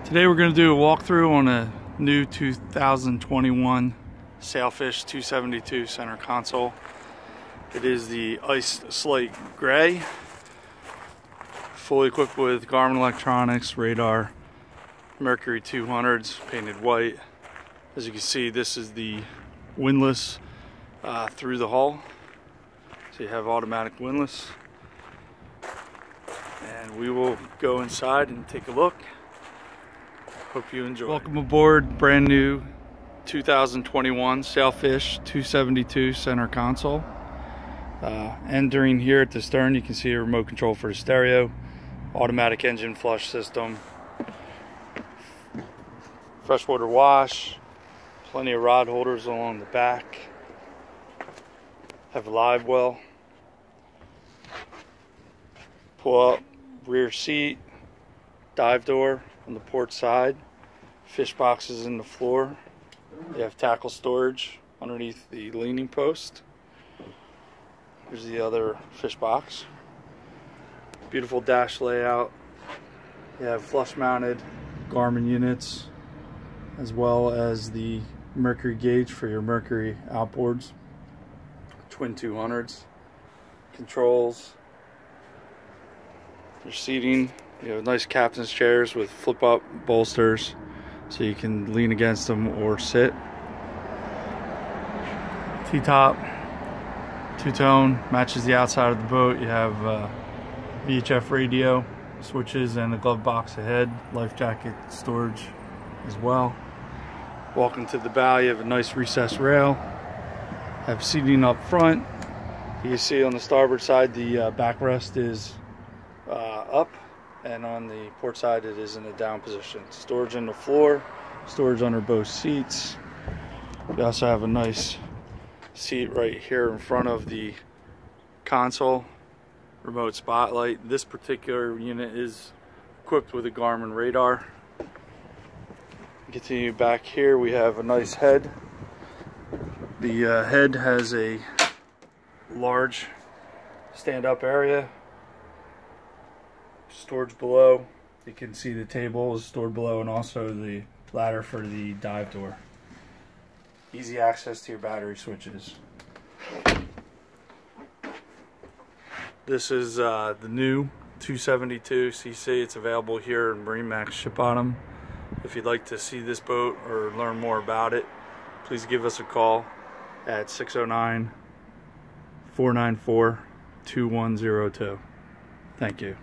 Today we're going to do a walkthrough on a new 2021 Sailfish 272 center console. It is the iced slate gray, fully equipped with Garmin electronics, radar, Mercury 200s, painted white. As you can see, this is the windlass through the hull. So you have automatic windlass. And we will go inside and take a look. Hope you enjoy. Welcome aboard, brand new 2021 Sailfish 272 center console. Entering here at the stern, you can see a remote control for the stereo, automatic engine flush system, freshwater wash, plenty of rod holders along the back, have a live well, pull up rear seat, dive door on the port side, fish boxes in the floor. You have tackle storage underneath the leaning post. Here's the other fish box. Beautiful dash layout. You have flush mounted Garmin units as well as the mercury gauge for your mercury outboards. Twin 200s. Controls. Your seating. You have nice captain's chairs with flip up bolsters so you can lean against them or sit. T-top, two-tone, matches the outside of the boat. You have VHF radio switches and a glove box ahead, life jacket storage as well. Walking to the bow, you have a nice recessed rail. Have seating up front. You can see on the starboard side the backrest is up, and on the port side it is in a down position. Storage on the floor, storage under both seats. You also have a nice seat right here in front of the console, remote spotlight. This particular unit is equipped with a Garmin radar. Continue back here, we have a nice head. The head has a large stand-up area. Storage below. You can see the table is stored below, and also the ladder for the dive door. Easy access to your battery switches. This is the new 272 cc. It's available here in MarineMax ship on them. If you'd like to see this boat or learn more about it, please give us a call at 609-494-2102. Thank you.